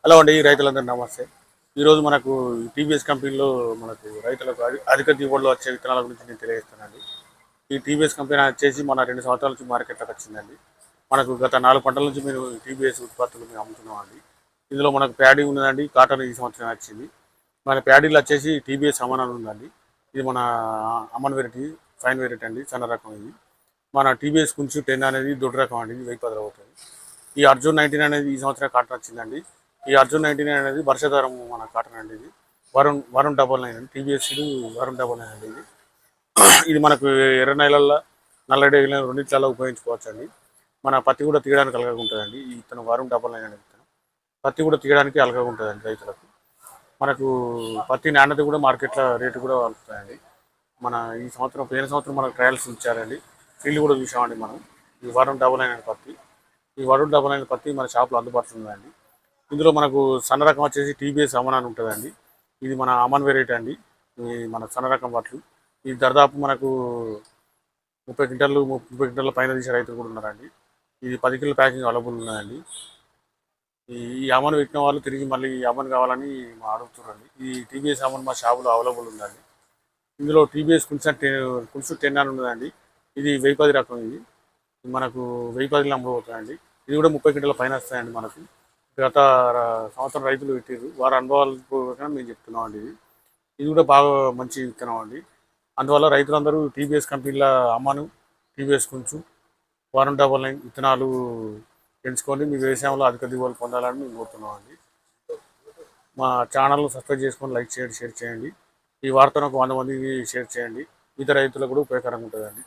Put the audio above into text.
Hello అండి, రైతులందరూ నమస్తే. ఈరోజు మనకు టీవీఎస్ కంపెనీలో మనకు రైతులకు అధిక దిగుబడులు వచ్చే విత్తనాల గురించి నేను తెలియజేస్తానండి. ఈ టీవీఎస్ కంపెనీ వచ్చేసి మన 2 సంవత్సరాల నుంచి మార్కెట్లోకి వచ్చిందండి. మనకు గత 4 పంటల నుంచి మేము టీవీఎస్ ఉత్పత్తులు మేము అమ్ముతున్నామండి. ఇందులో మనకు ప్యాడీ ఉన్నదండి, కాటన్ ఈ సంవత్సరం వచ్చింది. మన ప్యాడీలు వచ్చేసి టీవీఎస్ అమన్ అని ఉందండి. ఇది మన అమన్ వెరైటీ, ఫైన్ వెరైటీ అండి, సన్న రకం ఇది. మన టీవీఎస్ కొంచెం 10 అనేది దొడ్డు రకం అండి, ఇది 1010 అవుతుంది. ఈ అర్జున్ 19 అనేది ఈ సంవత్సరం కాటన్ వచ్చిందండి. ఈ అర్జున్ 19 అనేది వర్షధారం మన కాటన్ అండి. ఇది వరుణ్ 99 అండి, టీవీఎస్ వరుణ్ 99 అండి. ఇది మనకు ఎర్ర నెలల్లో నల్లడేగిన రెండింటిలో ఉపయోగించుకోవచ్చు అండి. మన పత్తి కూడా తీయడానికి అలగా ఉంటుందండి. ఈ ఇతను వరుణ్ 99 అనే విత్తనం పత్తి కూడా తీయడానికి అలగా ఉంటుందండి రైతులకు. మనకు పత్తి నాణ్యత కూడా మార్కెట్లో రేటు కూడా వస్తుందండి. మన ఈ సంవత్సరం పోయిన సంవత్సరం మనకు ట్రయల్స్ ఇచ్చారండి, ఫీల్డ్ కూడా చూసామండి మనం. ఈ వరుణ్ 99 అనే పత్తి, ఈ వరుణ్ 99 పత్తి మన షాప్లో అందుబాటులో ఉందండి. ఇందులో మనకు సన్న రకం వచ్చేసి టీబీఎస్ అమన్ అని ఉంటుందండి. ఇది మన అమన్ వెరైటీ అండి. ఇది మన సన్న రకం వడ్లు. ఇది దాదాపు మనకు 30 క్వింటాల పైన తీసే రైతులు కూడా ఉన్నారండి. ఇది 10 కిలో ప్యాకింగ్ అవైలబుల్ ఉన్నదండి. ఈ అమన్ పెట్టిన వాళ్ళు తిరిగి మళ్ళీ అమన్ కావాలని అడుగుతున్నారండి. ఈ టీబీఎస్ అమన్ మా షాపులో అవైలబుల్ ఉందండి. ఇందులో టీబీఎస్ కుల్సు 10 అని ఉన్నదండి. ఇది 1010 రకం. ఇది మనకు 1010 అమ్ముడుపోతుందండి. ఇది కూడా 30 క్వింటాల పైన వస్తాయండి మనకు. గత సంవత్సరం రైతులు పెట్టారు, వారి అనుభవాలు మేము చెప్తున్నాం అండి. ఇది కూడా బాగా మంచి విత్తనం అండి. అందువల్ల రైతులందరూ టీవీఎస్ కంపెనీల అమ్మను, టీవీఎస్ కొంచెం వరుణ్ 99 విత్తనాలు పెంచుకొని మీ వ్యవసాయంలో అధిక దిగుబడులు పొందాలని మేము కోరుతున్నాం అండి. మా ఛానల్ను సబ్స్క్రైబ్ చేసుకొని లైక్ చేయండి, షేర్ చేయండి. ఈ వార్తను ఒక 100 మందికి షేర్ చేయండి. ఇతర రైతులకు కూడా ఉపయోగకరంగా ఉంటుందండి.